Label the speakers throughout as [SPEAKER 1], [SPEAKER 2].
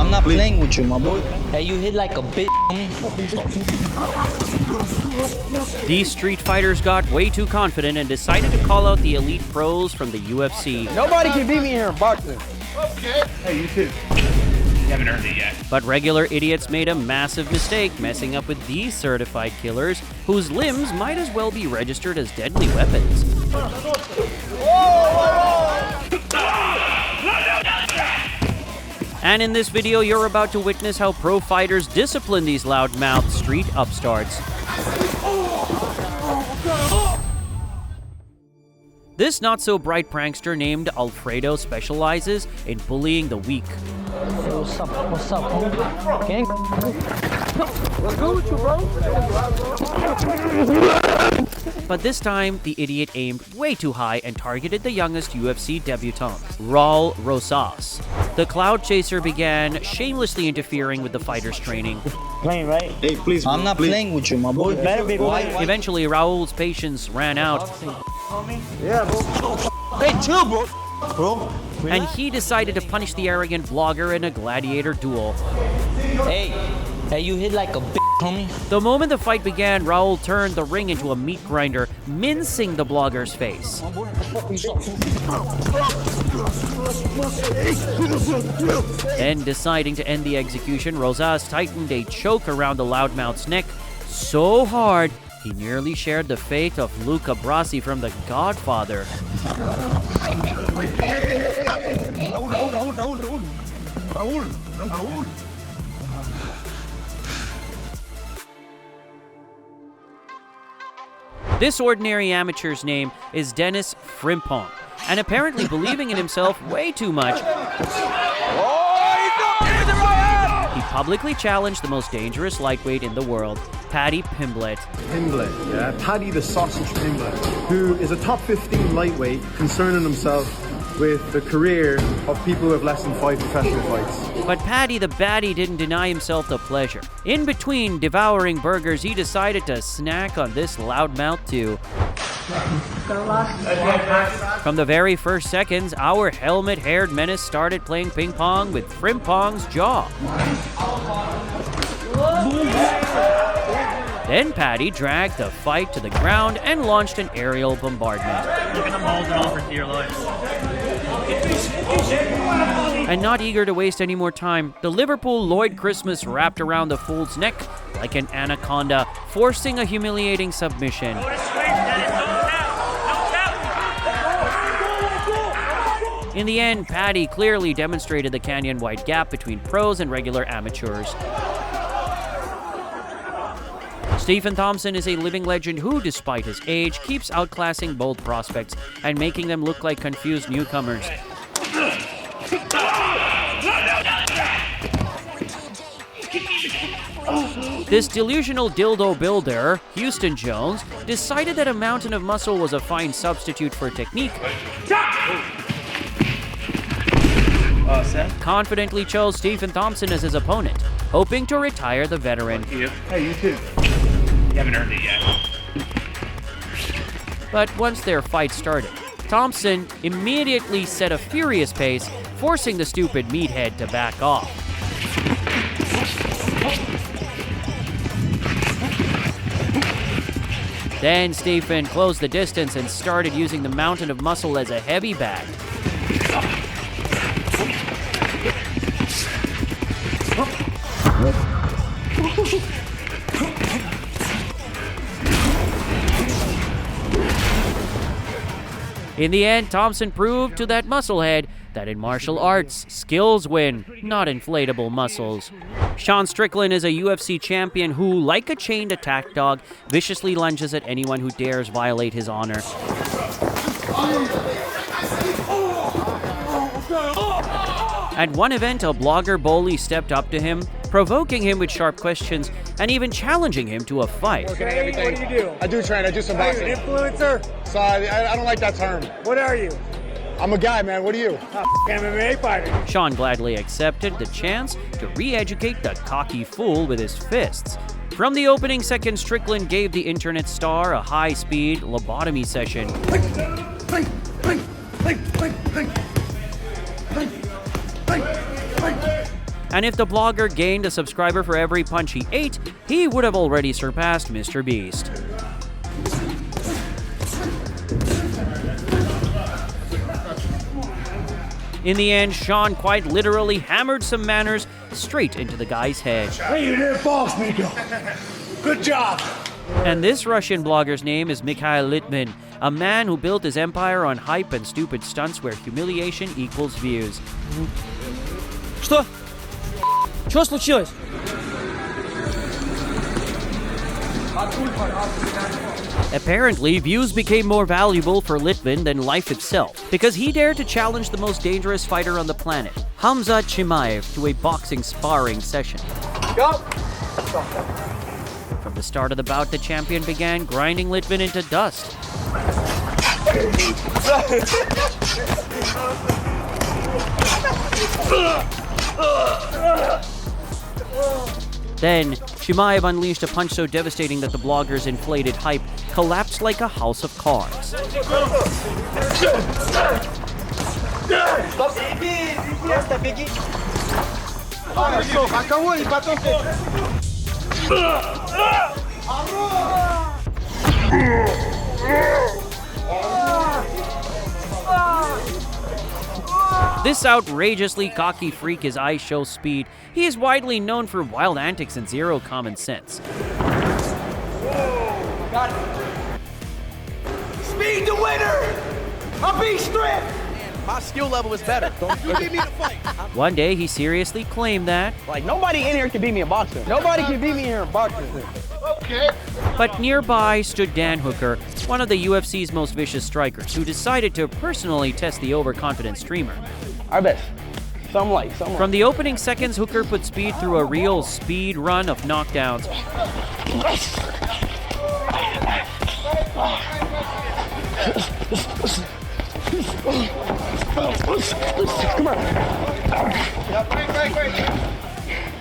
[SPEAKER 1] I'm not playing with you, my boy. Hey, you hit like a bitch.
[SPEAKER 2] These street fighters got way too confident and decided to call out the elite pros from the UFC.
[SPEAKER 3] Nobody can beat me here in boxing.
[SPEAKER 4] Okay. Hey, you too. You haven't earned it yet.
[SPEAKER 2] But regular idiots made a massive mistake messing up with these certified killers, whose limbs might as well be registered as deadly weapons. And in this video, you're about to witness how pro fighters discipline these loudmouth street upstarts. This not-so-bright prankster named Alfredo specializes in bullying the weak.
[SPEAKER 1] Hey, what's up? What's up, homie? Gang?
[SPEAKER 3] What's good with you, bro?
[SPEAKER 2] But this time, the idiot aimed way too high and targeted the youngest UFC debutant, Raul Rosas. The cloud chaser began shamelessly interfering with the fighter's training.
[SPEAKER 3] Playing, right?
[SPEAKER 4] Hey, please.
[SPEAKER 1] I'm not playing with you, my boy.
[SPEAKER 3] Better be playing.
[SPEAKER 2] Eventually, Raul's patience ran out,
[SPEAKER 3] Yeah, bro. Hey, chill, bro.
[SPEAKER 2] and he decided to punish the arrogant vlogger in a gladiator duel.
[SPEAKER 1] Hey, you hit like a bitch, homie.
[SPEAKER 2] The moment the fight began, Raul turned the ring into a meat grinder, mincing the blogger's face. Then, deciding to end the execution, Rosas tightened a choke around the loudmouth's neck so hard he nearly shared the fate of Luca Brasi from The Godfather.
[SPEAKER 4] Raul.
[SPEAKER 2] This ordinary amateur's name is Dennis Frimpon, and apparently believing in himself way too much, he publicly challenged the most dangerous lightweight in the world, Paddy Pimblett.
[SPEAKER 5] Pimblett, yeah, Paddy the Sausage Pimblett, who is a top 15 lightweight concerning himself with the career of people who have less than 5 professional fights.
[SPEAKER 2] But Paddy the Baddie didn't deny himself the pleasure. In between devouring burgers, he decided to snack on this loudmouth too. From the very first seconds, our helmet-haired menace started playing ping pong with Frimpon's jaw. Then Paddy dragged the fight to the ground and launched an aerial bombardment.
[SPEAKER 6] Look at them holding on for dear life.
[SPEAKER 2] And not eager to waste any more time, the Liverpool Lloyd Christmas wrapped around the fool's neck like an anaconda, forcing a humiliating submission. In the end, Paddy clearly demonstrated the canyon-wide gap between pros and regular amateurs. Stephen Thompson is a living legend who, despite his age, keeps outclassing bold prospects and making them look like confused newcomers. This delusional dildo builder, Houston Jones, decided that a mountain of muscle was a fine substitute for technique. Confidently chose Stephen Thompson as his opponent, hoping to retire the veteran.
[SPEAKER 4] Hey, you too. You haven't earned it yet.
[SPEAKER 2] But once their fight started, Thompson immediately set a furious pace, forcing the stupid meathead to back off. Then Stephen closed the distance and started using the mountain of muscle as a heavy bag. In the end, Thompson proved to that musclehead that in martial arts, skills win, not inflatable muscles. Sean Strickland is a UFC champion who, like a chained attack dog, viciously lunges at anyone who dares violate his honor. At one event, a blogger bully stepped up to him, provoking him with sharp questions and even challenging him to a fight.
[SPEAKER 3] Okay, what do you do?
[SPEAKER 7] I do train. I do some boxing.
[SPEAKER 3] Are you an influencer?
[SPEAKER 7] So I don't like that term.
[SPEAKER 3] What are you?
[SPEAKER 7] I'm a guy, man. What are you?
[SPEAKER 3] MMA fighter.
[SPEAKER 2] Sean gladly accepted the chance to re-educate the cocky fool with his fists. From the opening second, Strickland gave the internet star a high-speed lobotomy session. And if the blogger gained a subscriber for every punch he ate, he would have already surpassed Mr. Beast. In the end, Sean quite literally hammered some manners straight into the guy's head.
[SPEAKER 3] Hey, you didn't boss me, though. Good job.
[SPEAKER 2] And this Russian blogger's name is Mikail Litman, a man who built his empire on hype and stupid stunts where humiliation equals views.
[SPEAKER 8] Что? Что случилось?
[SPEAKER 2] Apparently, views became more valuable for Litman than life itself, because he dared to challenge the most dangerous fighter on the planet, Hamza Chimaev, to a boxing sparring session.
[SPEAKER 3] Go.
[SPEAKER 2] From the start of the bout, the champion began grinding Litman into dust. Then, Chimaev unleashed a punch so devastating that the blogger's inflated hype collapsed like a house of cards. This outrageously cocky freak, his eyes show speed. He is widely known for wild antics and zero common sense.
[SPEAKER 3] Speed the winner. I'll be stripped.
[SPEAKER 9] My skill level is better. You beat me to fight.
[SPEAKER 2] One day, he seriously claimed that.
[SPEAKER 9] Like, nobody in here can beat me in boxing. Nobody can beat me here in boxing.
[SPEAKER 3] Okay.
[SPEAKER 2] But nearby stood Dan Hooker, one of the UFC's most vicious strikers, who decided to personally test the overconfident streamer.
[SPEAKER 9] Our best. Some light.
[SPEAKER 2] From the opening seconds, Hooker put speed through a real speed run of knockdowns.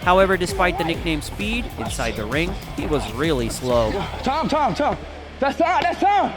[SPEAKER 2] However, despite the nickname Speed, inside the ring, he was really slow.
[SPEAKER 9] Tom. That's Tom.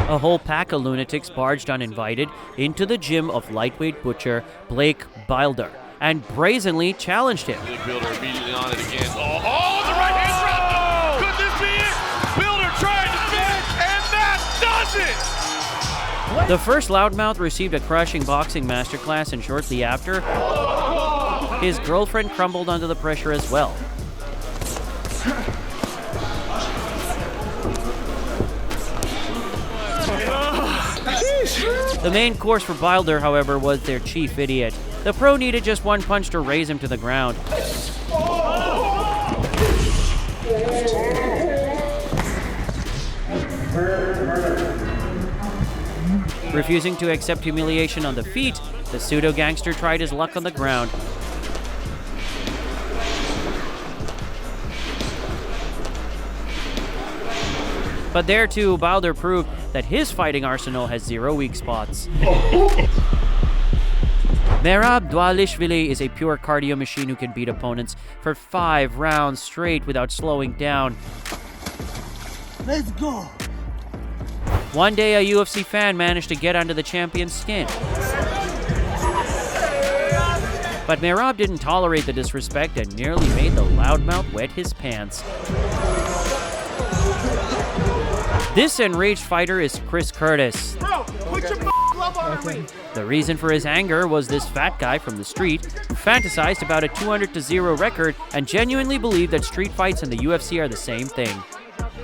[SPEAKER 2] A whole pack of lunatics barged uninvited into the gym of lightweight butcher Blake Bilder and brazenly challenged him.
[SPEAKER 10] Builder immediately on it again. Oh, the right hand drop! Could this be it? Builder trying to finish, and that does it!
[SPEAKER 2] The first loudmouth received a crushing boxing masterclass, and shortly after, his girlfriend crumbled under the pressure as well. The main course for Bilder, however, was their chief idiot. The pro needed just one punch to raise him to the ground. Refusing to accept humiliation on the feet, the pseudo-gangster tried his luck on the ground. But there too, Bilder proved that his fighting arsenal has zero weak spots. Merab Dvalishvili is a pure cardio machine who can beat opponents for 5 rounds straight without slowing down.
[SPEAKER 3] Let's go.
[SPEAKER 2] One day, a UFC fan managed to get under the champion's skin. But Merab didn't tolerate the disrespect and nearly made the loudmouth wet his pants. This enraged fighter is Chris Curtis.
[SPEAKER 3] Bro, put your glove on the ring.
[SPEAKER 2] The reason for his anger was this fat guy from the street who fantasized about a 200-0 record and genuinely believed that street fights and the UFC are the same thing.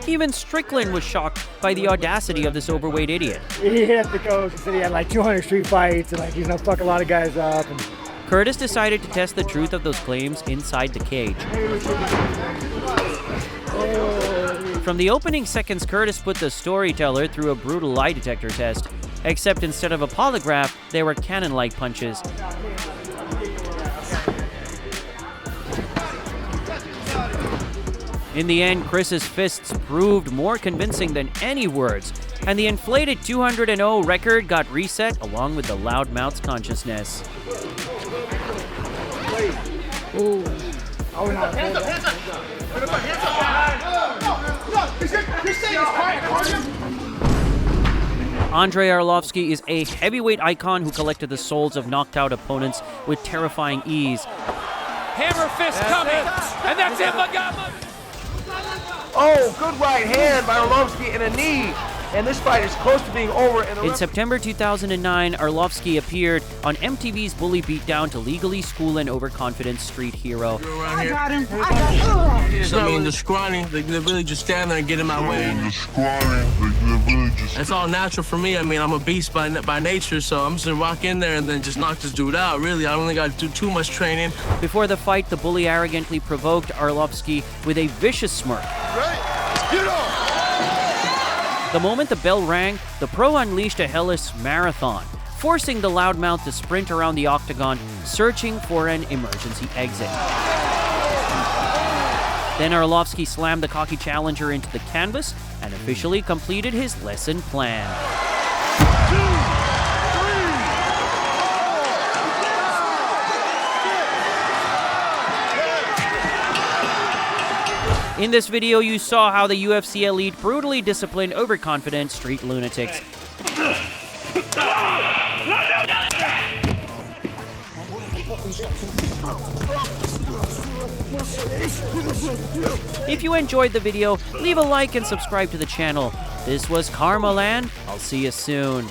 [SPEAKER 2] Even Strickland was shocked by the audacity of this overweight idiot.
[SPEAKER 3] He hit up the coach and said he had like 200 street fights and like he's gonna fuck a lot of guys up. And
[SPEAKER 2] Curtis decided to test the truth of those claims inside the cage. From the opening seconds, Curtis put the storyteller through a brutal lie detector test, except instead of a polygraph, they were cannon-like punches. In the end, Chris's fists proved more convincing than any words, and the inflated 200-0 record got reset along with the loudmouth's consciousness.
[SPEAKER 3] ooh. Oh no.
[SPEAKER 2] Andrei Arlovski is a heavyweight icon who collected the souls of knocked out opponents with terrifying ease.
[SPEAKER 10] Hammer fist coming, and that's it, Magama.
[SPEAKER 9] Oh, good right hand by Arlovski and a knee. And this fight is close to being over.
[SPEAKER 2] In September 2009, Arlovski appeared on MTV's Bully Beatdown to legally school an overconfident street hero.
[SPEAKER 9] I got him.
[SPEAKER 11] The scrawny, they really just stand there and get in my way. That's all natural for me. I mean, I'm a beast by nature, so I'm just gonna walk in there and then just knock this dude out. Really, I don't think I do too much training.
[SPEAKER 2] Before the fight, the bully arrogantly provoked Arlovski with a vicious smirk. The moment the bell rang, the pro unleashed a hellish marathon, forcing the loudmouth to sprint around the octagon, searching for an emergency exit. Then Arlovski slammed the cocky challenger into the canvas and officially completed his lesson plan. In this video, you saw how the UFC elite brutally disciplined overconfident street lunatics. If you enjoyed the video, leave a like and subscribe to the channel. This was Karma Land. I'll see you soon.